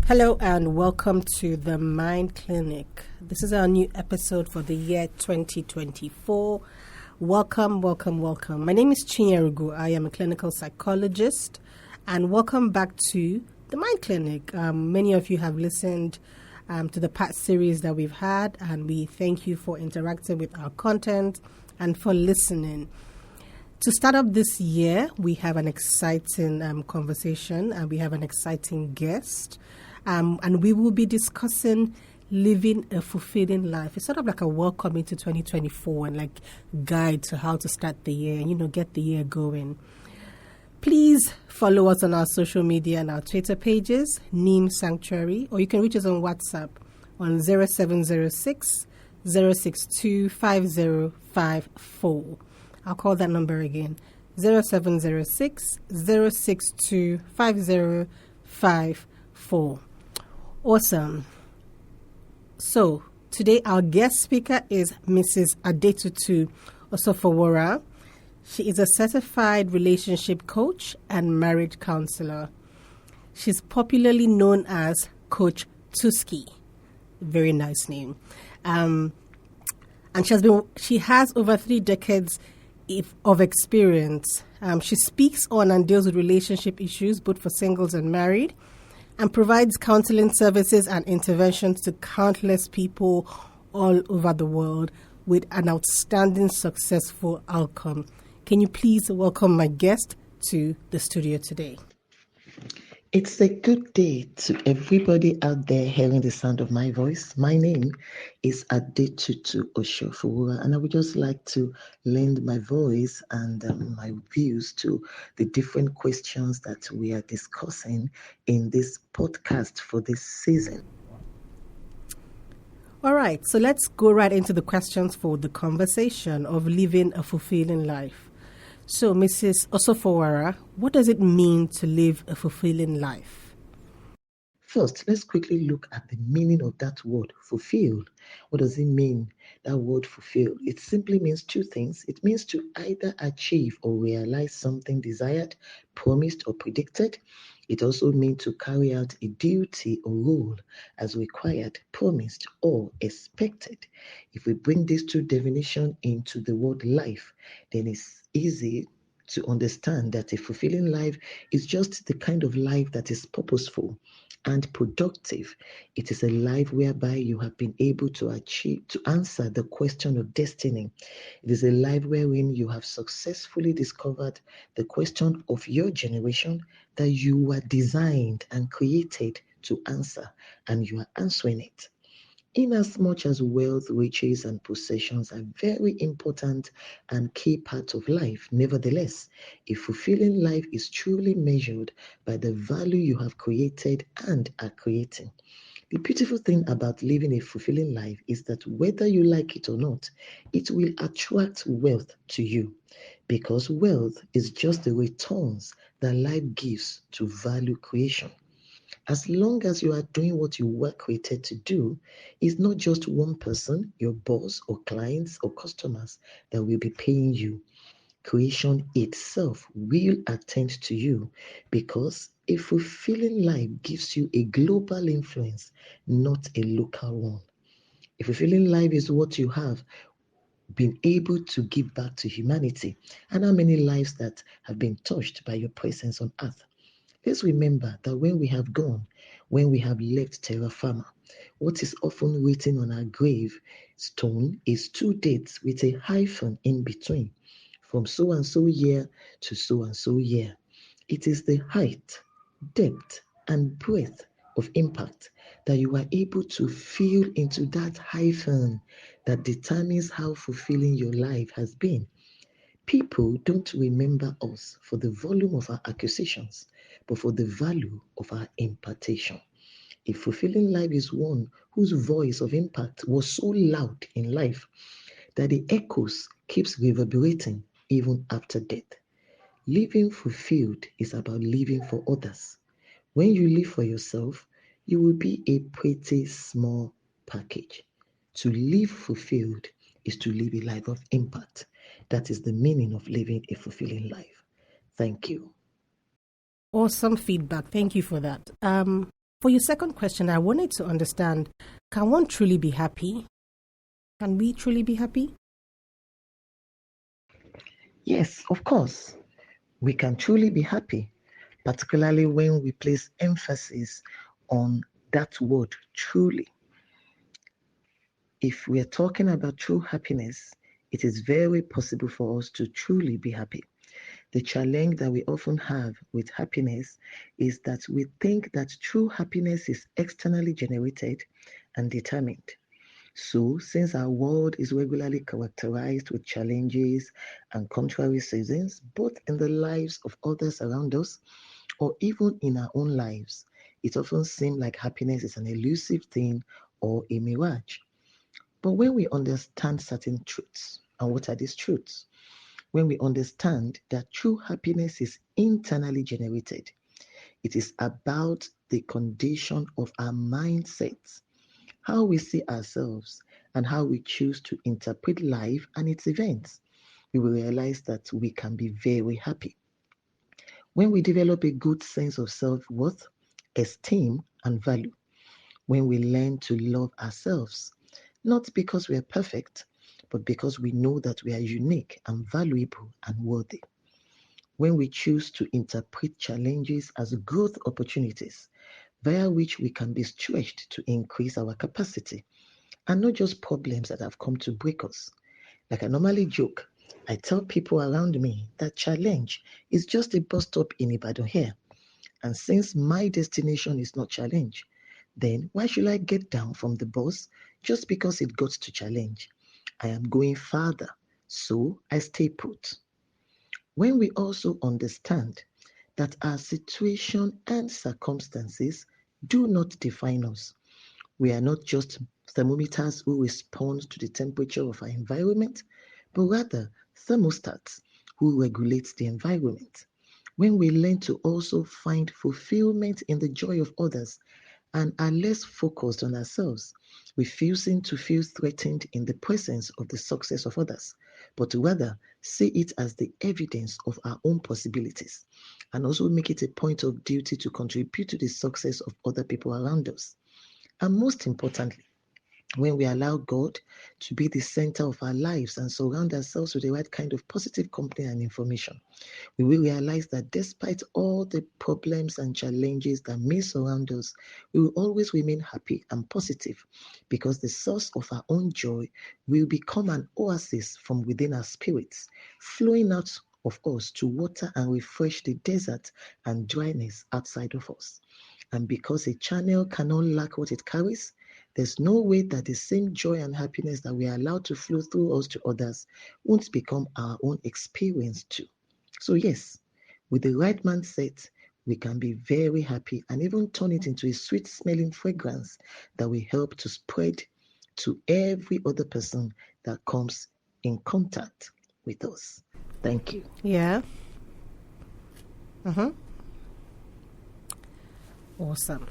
Hello and welcome to the Mind Clinic. This is our new episode for the year 2024. Welcome. My name is Chinyerugu. I am a clinical psychologist and welcome back to the Mind Clinic. Many of you have listened to the past series that we've had, and we thank you for interacting with our content and for listening. To start up this year, we have an exciting conversation and we have an exciting guest. And we will be discussing living a fulfilling life. It's sort of like a welcome into 2024 and like guide to how to start the year and, get the year going. Please follow us on our social media and our Twitter pages, Neem Sanctuary, or you can reach us on WhatsApp on 0706 062 5054. I'll call that number again, 0706 062 5054. Awesome. So today our guest speaker is Mrs. Adetutu Osofowora. She is a certified relationship coach and marriage counselor. She's popularly known as Coach Tusky. Very nice name. And she has over 3 decades of experience. She speaks on and deals with relationship issues, both for singles and married, and provides counseling services and interventions to countless people all over the world with an outstanding successful outcome. Can you please welcome my guest to the studio today? It's a good day to everybody out there hearing the sound of my voice. My name is Adetutu Osofowora, and I would just like to lend my voice and my views to the different questions that we are discussing in this podcast for this season. All right, so let's go right into the questions for the conversation of living a fulfilling life. So, Mrs. Osofowora, what does it mean to live a fulfilling life? First, let's quickly look at the meaning of that word, fulfilled. What does it mean, that word fulfilled? It simply means 2 things. It means to either achieve or realize something desired, promised, or predicted. It also means to carry out a duty or role as required, promised, or expected. If we bring these 2 definitions into the word life, then it's easy to understand that a fulfilling life is just the kind of life that is purposeful and productive. It is a life whereby you have been able to answer the question of destiny. It is a life wherein you have successfully discovered the question of your generation that you were designed and created to answer, and you are answering it. Inasmuch as wealth, riches, and possessions are very important and key parts of life, nevertheless, a fulfilling life is truly measured by the value you have created and are creating. The beautiful thing about living a fulfilling life is that whether you like it or not, it will attract wealth to you, because wealth is just the returns that life gives to value creation. As long as you are doing what you were created to do, it's not just one person, your boss or clients or customers, that will be paying you. Creation itself will attend to you, because a fulfilling life gives you a global influence, not a local one. A fulfilling life is what you have been able to give back to humanity, and how many lives that have been touched by your presence on earth. Let's remember that when we have gone, when we have left terra firma, what is often written on our grave stone is 2 dates with a hyphen in between, from so and so year to so and so year. It is the height, depth, and breadth of impact that you are able to feel into that hyphen that determines how fulfilling your life has been. People don't remember us for the volume of our acquisitions, but for the value of our impartation. A fulfilling life is one whose voice of impact was so loud in life that the echoes keeps reverberating even after death. Living fulfilled is about living for others. When you live for yourself, you will be a pretty small package. To live fulfilled is to live a life of impact. That is the meaning of living a fulfilling life. Thank you. Awesome feedback. Thank you for that. For your second question, I wanted to understand, can one truly be happy? Can we truly be happy? Yes, of course, we can truly be happy, particularly when we place emphasis on that word truly. If we are talking about true happiness, it is very possible for us to truly be happy. The challenge that we often have with happiness is that we think that true happiness is externally generated and determined. So, since our world is regularly characterized with challenges and contrary seasons, both in the lives of others around us or even in our own lives, it often seems like happiness is an elusive thing or a mirage. But when we understand certain truths, and what are these truths? When we understand that true happiness is internally generated, it is about the condition of our mindsets, how we see ourselves, and how we choose to interpret life and its events. We will realize that we can be very happy. When we develop a good sense of self worth, esteem, and value, when we learn to love ourselves, not because we are perfect, but because we know that we are unique and valuable and worthy. When we choose to interpret challenges as growth opportunities via which we can be stretched to increase our capacity and not just problems that have come to break us. Like I normally joke, I tell people around me that challenge is just a bus stop in Ibadan here. And since my destination is not challenge, then why should I get down from the bus just because it got to challenge? I am going farther, so I stay put. When we also understand that our situation and circumstances do not define us, we are not just thermometers who respond to the temperature of our environment, but rather thermostats who regulate the environment. When we learn to also find fulfillment in the joy of others and are less focused on ourselves, refusing to feel threatened in the presence of the success of others, but rather see it as the evidence of our own possibilities, and also make it a point of duty to contribute to the success of other people around us. And most importantly, when we allow God to be the center of our lives and surround ourselves with the right kind of positive company and information, we will realize that despite all the problems and challenges that may surround us, we will always remain happy and positive because the source of our own joy will become an oasis from within our spirits, flowing out of us to water and refresh the desert and dryness outside of us. And because a channel cannot lack what it carries, there's no way that the same joy and happiness that we are allowed to flow through us to others won't become our own experience too. So, yes, with the right mindset, we can be very happy and even turn it into a sweet smelling fragrance that will help to spread to every other person that comes in contact with us. Thank you. Yeah. Awesome.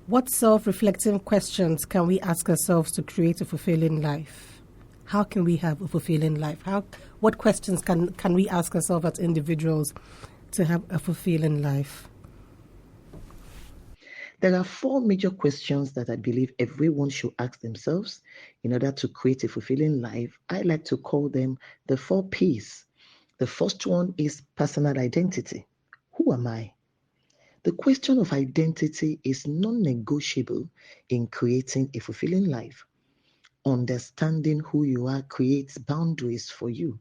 What self-reflective questions can we ask ourselves to create a fulfilling life? How can we have a fulfilling life? What questions can we ask ourselves as individuals to have a fulfilling life? There are four major questions that I believe everyone should ask themselves in order to create a fulfilling life. I like to call them the 4 Ps. The first one is personal identity. Who am I? The question of identity is non-negotiable in creating a fulfilling life. Understanding who you are creates boundaries for you.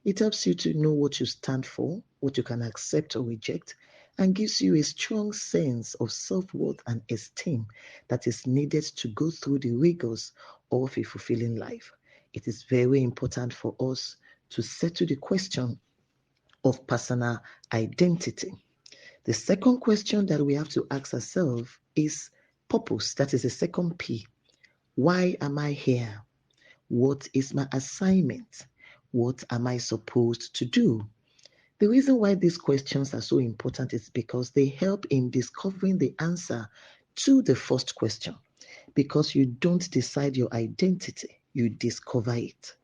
It helps you to know what you stand for, what you can accept or reject, and gives you a strong sense of self-worth and esteem that is needed to go through the rigors of a fulfilling life. It is very important for us to settle the question of personal identity. The second question that we have to ask ourselves is purpose. That is the second P. Why am I here? What is my assignment? What am I supposed to do? The reason why these questions are so important is because they help in discovering the answer to the first question. Because you don't decide your identity, you discover it.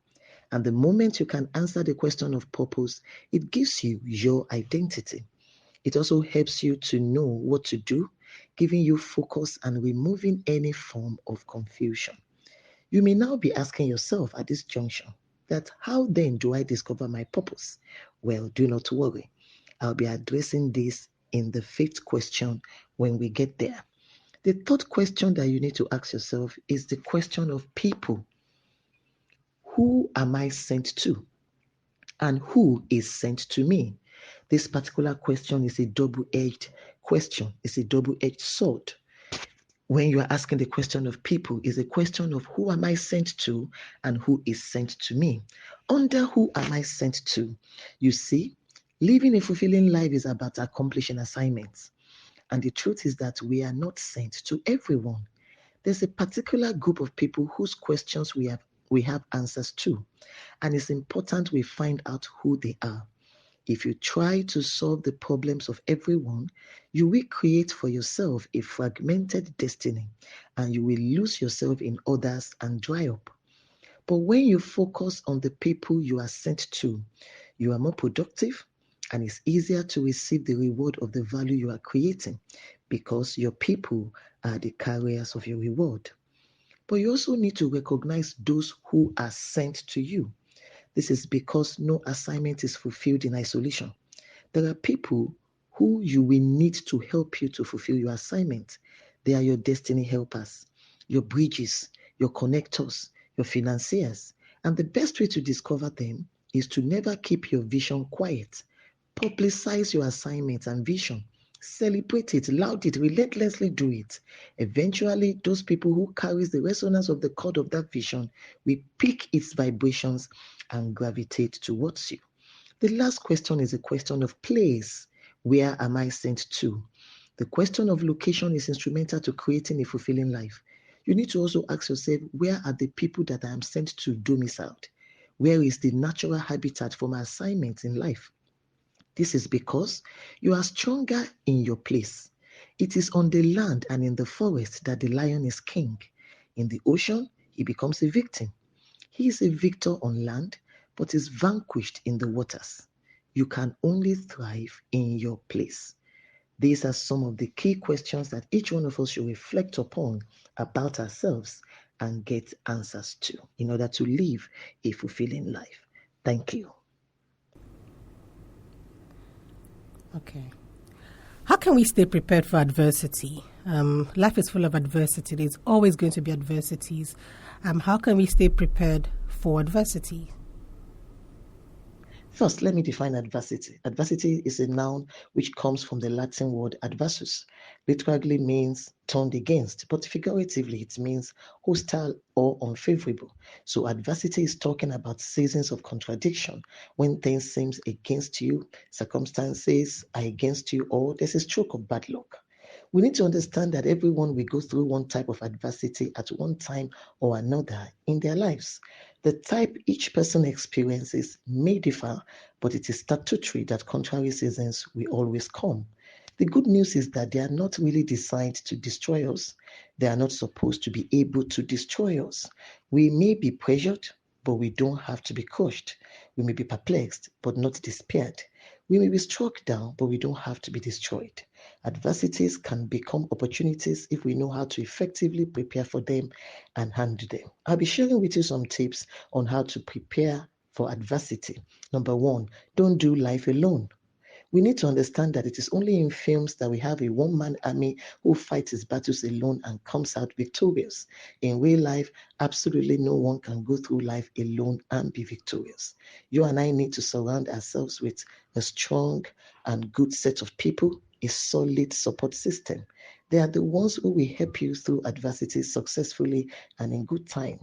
And the moment you can answer the question of purpose, it gives you your identity. It also helps you to know what to do, giving you focus and removing any form of confusion. You may now be asking yourself at this juncture that how then do I discover my purpose? Well, do not worry. I'll be addressing this in the fifth question when we get there. The third question that you need to ask yourself is the question of people. Who am I sent to? And who is sent to me? This particular question is a double-edged question. It's a double-edged sword. When you are asking the question of people, is a question of who am I sent to and who is sent to me. Under who am I sent to? You see, living a fulfilling life is about accomplishing assignments. And the truth is that we are not sent to everyone. There's a particular group of people whose questions we have answers to. And it's important we find out who they are. If you try to solve the problems of everyone, you will create for yourself a fragmented destiny and you will lose yourself in others and dry up. But when you focus on the people you are sent to, you are more productive and it's easier to receive the reward of the value you are creating because your people are the carriers of your reward. But you also need to recognize those who are sent to you. This is because no assignment is fulfilled in isolation. There are people who you will need to help you to fulfill your assignment. They are your destiny helpers, your bridges, your connectors, your financiers. And the best way to discover them is to never keep your vision quiet. Publicize your assignment and vision. Celebrate it, laud it, relentlessly do it. Eventually, those people who carries the resonance of the chord of that vision will pick its vibrations and gravitate towards you. The last question is a question of place. Where am I sent to? The question of location is instrumental to creating a fulfilling life. You need to also ask yourself, where are the people that I am sent to domiciled? Where is the natural habitat for my assignments in life? This is because you are stronger in your place. It is on the land and in the forest that the lion is king. In the ocean, he becomes a victim. He is a victor on land, but is vanquished in the waters. You can only thrive in your place. These are some of the key questions that each one of us should reflect upon about ourselves and get answers to in order to live a fulfilling life. Thank you. Okay. How can we stay prepared for adversity? Life is full of adversity. There's always going to be adversities. How can we stay prepared for adversity? First, let me define adversity. Adversity is a noun which comes from the Latin word adversus. Literally means turned against, but figuratively it means hostile or unfavorable. So adversity is talking about seasons of contradiction, when things seem against you, circumstances are against you, or there's a stroke of bad luck. We need to understand that everyone will go through one type of adversity at one time or another in their lives. The type each person experiences may differ, but it is statutory that contrary seasons will always come. The good news is that they are not really designed to destroy us. They are not supposed to be able to destroy us. We may be pressured, but we don't have to be crushed. We may be perplexed, but not despaired. We may be struck down, but we don't have to be destroyed. Adversities can become opportunities if we know how to effectively prepare for them and handle them. I'll be sharing with you some tips on how to prepare for adversity. Number one, don't do life alone. We need to understand that it is only in films that we have a one-man army who fights his battles alone and comes out victorious. In real life, absolutely no one can go through life alone and be victorious. You and I need to surround ourselves with a strong and good set of people, a solid support system. They are the ones who will help you through adversity successfully and in good time.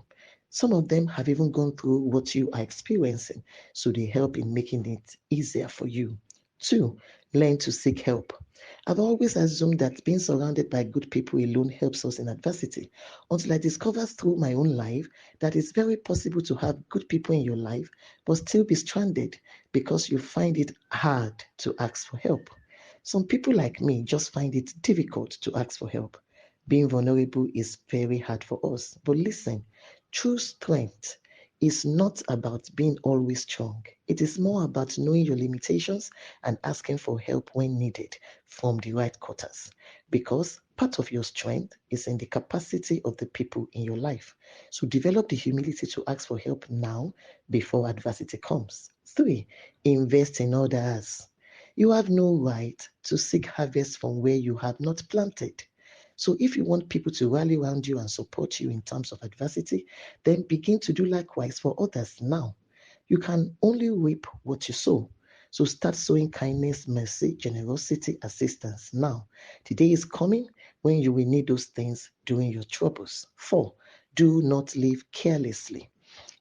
Some of them have even gone through what you are experiencing, so they help in making it easier for you. Two, learn to seek help. I've always assumed that being surrounded by good people alone helps us in adversity until I discovered through my own life that it's very possible to have good people in your life but still be stranded because you find it hard to ask for help. Some people like me just find it difficult to ask for help. Being vulnerable is very hard for us. But listen, true strength is not about being always strong. It is more about knowing your limitations and asking for help when needed from the right quarters. Because part of your strength is in the capacity of the people in your life. So develop the humility to ask for help now before adversity comes. 3, invest in others. You have no right to seek harvest from where you have not planted. So if you want people to rally around you and support you in times of adversity, then begin to do likewise for others now. You can only reap what you sow. So start sowing kindness, mercy, generosity, assistance now. The day is coming when you will need those things during your troubles. 4, do not live carelessly.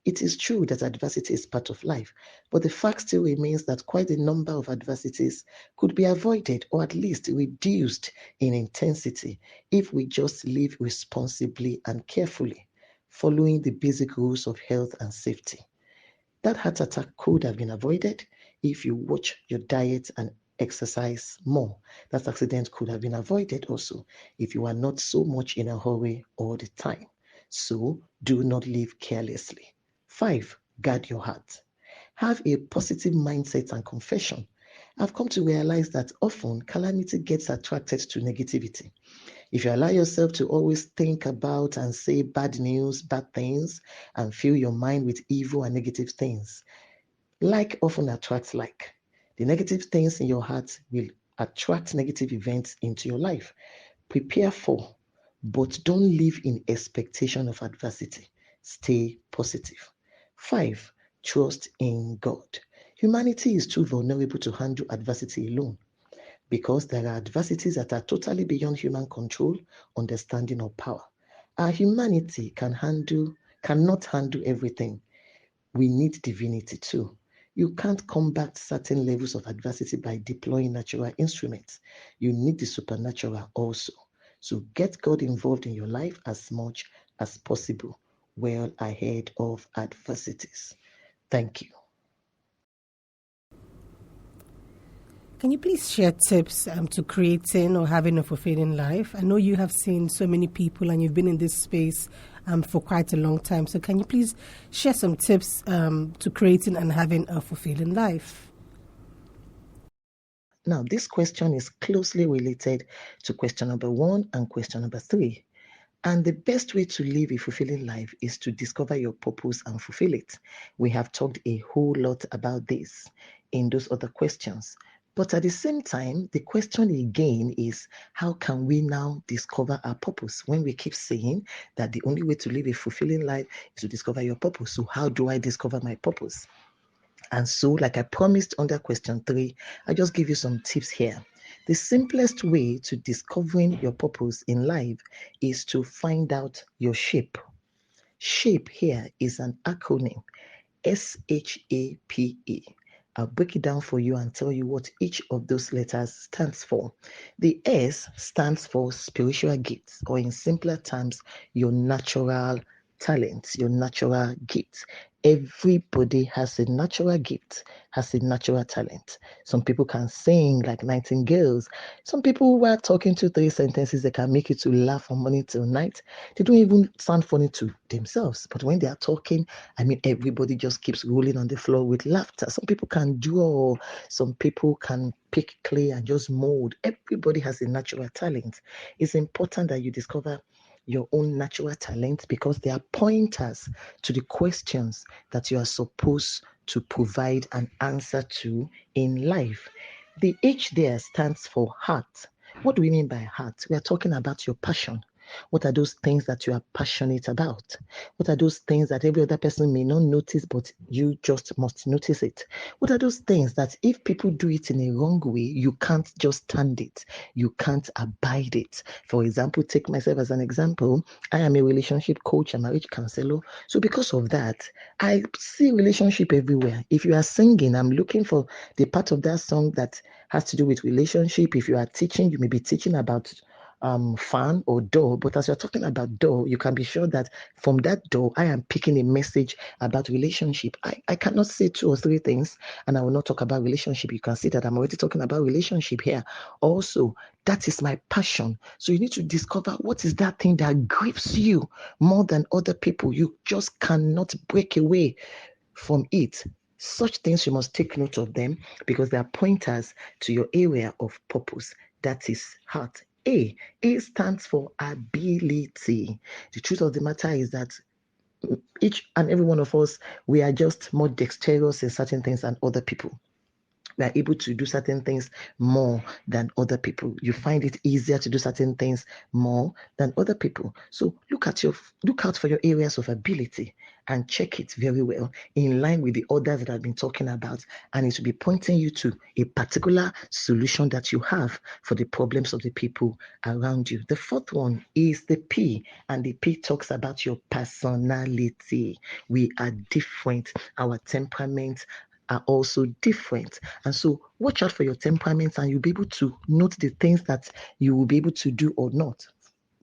It is true that adversity is part of life, but the fact still remains that quite a number of adversities could be avoided or at least reduced in intensity if we just live responsibly and carefully, following the basic rules of health and safety. That heart attack could have been avoided if you watch your diet and exercise more. That accident could have been avoided also if you are not so much in a hurry all the time. So do not live carelessly. 5, guard your heart. Have a positive mindset and confession. I've come to realize that often calamity gets attracted to negativity. If you allow yourself to always think about and say bad news, bad things, and fill your mind with evil and negative things, like often attracts like. The negative things in your heart will attract negative events into your life. Prepare for, but don't live in expectation of adversity. Stay positive. 5, trust in God. Humanity is too vulnerable to handle adversity alone because there are adversities that are totally beyond human control, understanding, or power. Our humanity cannot handle everything. We need divinity too. You can't combat certain levels of adversity by deploying natural instruments. You need the supernatural also. So get God involved in your life as much as possible, well ahead of adversities. Thank you. Can you please share tips to creating or having a fulfilling life? I know you have seen so many people and you've been in this space for quite a long time. So can you please share some tips to creating and having a fulfilling life? Now, this question is closely related to question number 1 and question number 3. And the best way to live a fulfilling life is to discover your purpose and fulfill it. We have talked a whole lot about this in those other questions. But at the same time, the question again is, how can we now discover our purpose when we keep saying that the only way to live a fulfilling life is to discover your purpose? So how do I discover my purpose? And so, like I promised under question 3, I just give you some tips here. The simplest way to discovering your purpose in life is to find out your shape. Shape here is an acronym, SHAPE. I'll break it down for you and tell you what each of those letters stands for. The S stands for spiritual gifts, or in simpler terms, your natural talents, your natural gifts. Everybody has a natural gift, has a natural talent. Some people can sing like nightingales. Some people who are talking 2-3 sentences, they can make you to laugh from morning till night. They don't even sound funny to themselves. But when they are talking, I mean, everybody just keeps rolling on the floor with laughter. Some people can draw. Some people can pick clay and just mold. Everybody has a natural talent. It's important that you discover your own natural talent because they are pointers to the questions that you are supposed to provide an answer to in life. The H there stands for heart. What do we mean by heart? We are talking about your passion. What are those things that you are passionate about? What are those things that every other person may not notice, but you just must notice it? What are those things that if people do it in a wrong way, you can't just stand it? You can't abide it. For example, take myself as an example. I am a relationship coach, a marriage counselor. So because of that, I see relationship everywhere. If you are singing, I'm looking for the part of that song that has to do with relationship. If you are teaching, you may be teaching about fan or door, but as you're talking about door, you can be sure that from that door, I am picking a message about relationship. I cannot say 2 or 3 things and I will not talk about relationship. You can see that I'm already talking about relationship here. Also, that is my passion. So you need to discover what is that thing that grips you more than other people. You just cannot break away from it. Such things, you must take note of them because they are pointers to your area of purpose. That is heart. A stands for ability. The truth of the matter is that each and every one of us, we are just more dexterous in certain things than other people. We are able to do certain things more than other people. You find it easier to do certain things more than other people. So look out for your areas of ability and check it very well in line with the others that I've been talking about, and it will be pointing you to a particular solution that you have for the problems of the people around you. The fourth one is the P, and the P talks about your personality. We are different. Our temperament are also different. And so watch out for your temperaments and you'll be able to note the things that you will be able to do or not.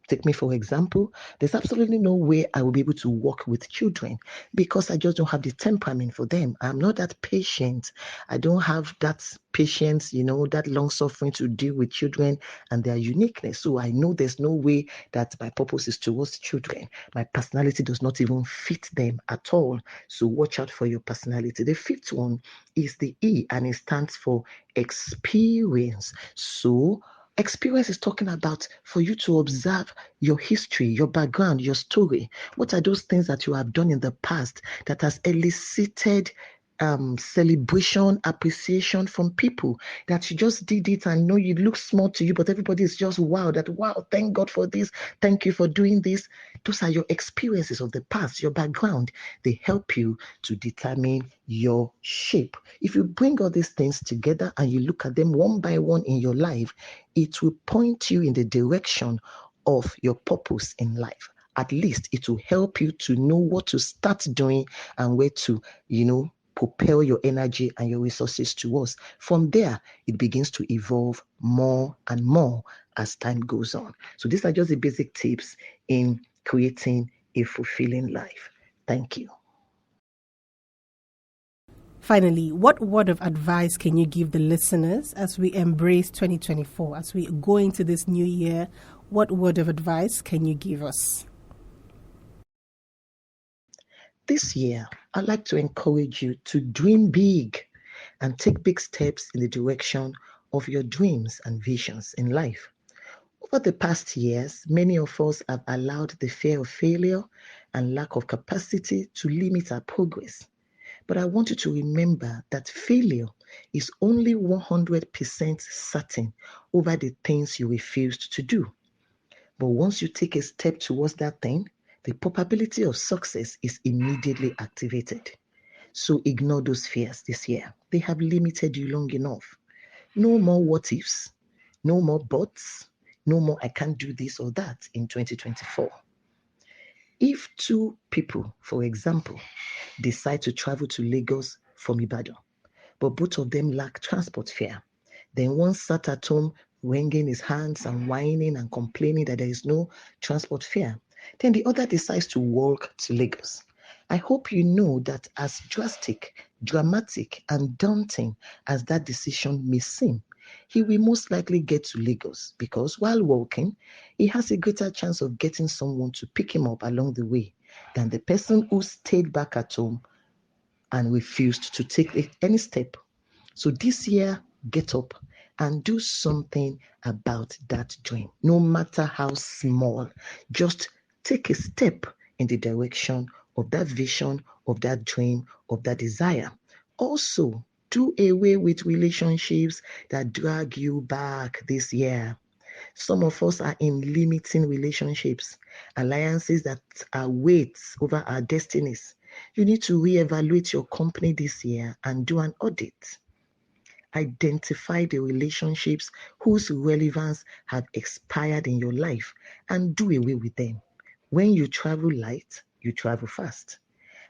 Take me for example, there's absolutely no way I will be able to work with children because I just don't have the temperament for them. I'm not that patient. I don't have that patience, that long suffering to deal with children and their uniqueness. So I know there's no way that my purpose is towards children. My personality does not even fit them at all. So watch out for your personality. The fifth one is the E, and it stands for experience. So experience is talking about for you to observe your history, your background, your story. What are those things that you have done in the past that has elicited celebration, appreciation from people, that you just did it and know you look small to you, but everybody is just wow, thank God for this. Thank you for doing this. Those are your experiences of the past, your background. They help you to determine your shape. If you bring all these things together and you look at them one by one in your life, it will point you in the direction of your purpose in life. At least it will help you to know what to start doing and where to, propel your energy and your resources towards. From there, it begins to evolve more and more as time goes on. So these are just the basic tips in creating a fulfilling life. Thank you. Finally, what word of advice can you give the listeners as we embrace 2024, as we go into this new year? What word of advice can you give us? This year, I'd like to encourage you to dream big and take big steps in the direction of your dreams and visions in life. Over the past years, many of us have allowed the fear of failure and lack of capacity to limit our progress. But I want you to remember that failure is only 100% certain over the things you refused to do. But once you take a step towards that thing, the probability of success is immediately activated. So ignore those fears this year. They have limited you long enough. No more what ifs, no more buts, no more I can't do this or that in 2024. If 2 people, for example, decide to travel to Lagos from Ibadan, but both of them lack transport fare, then one sat at home wringing his hands and whining and complaining that there is no transport fare. Then the other decides to walk to Lagos. I hope you know that as drastic, dramatic, and daunting as that decision may seem, he will most likely get to Lagos because while walking, he has a greater chance of getting someone to pick him up along the way than the person who stayed back at home and refused to take any step. So this year, get up and do something about that dream, no matter how small. Just take a step in the direction of that vision, of that dream, of that desire. Also, do away with relationships that drag you back this year. Some of us are in limiting relationships, alliances that are weights over our destinies. You need to reevaluate your company this year and do an audit. Identify the relationships whose relevance have expired in your life and do away with them. When you travel light, you travel fast.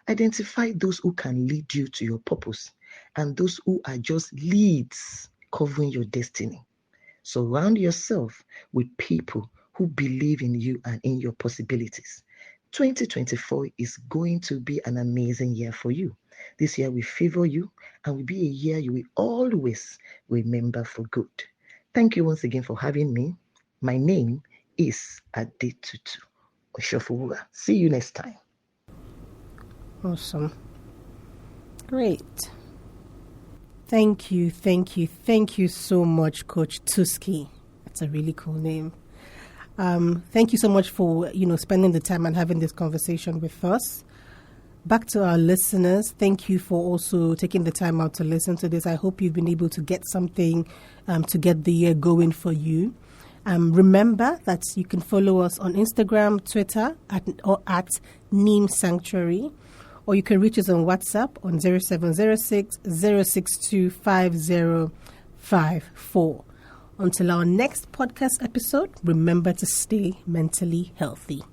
Identify those who can lead you to your purpose and those who are just leads covering your destiny. Surround yourself with people who believe in you and in your possibilities. 2024 is going to be an amazing year for you. This year will favor you and will be a year you will always remember for good. Thank you once again for having me. My name is Adetutu Osofowora. See you next time. Awesome. Great. Thank you so much, Coach Tusky. That's a really cool name. Thank you so much for, spending the time and having this conversation with us. Back to our listeners, thank you for also taking the time out to listen to this. I hope you've been able to get something to get the year going for you. Remember that you can follow us on Instagram, Twitter, at Neem Sanctuary, or you can reach us on WhatsApp on 0706 062 5054. Until our next podcast episode, remember to stay mentally healthy.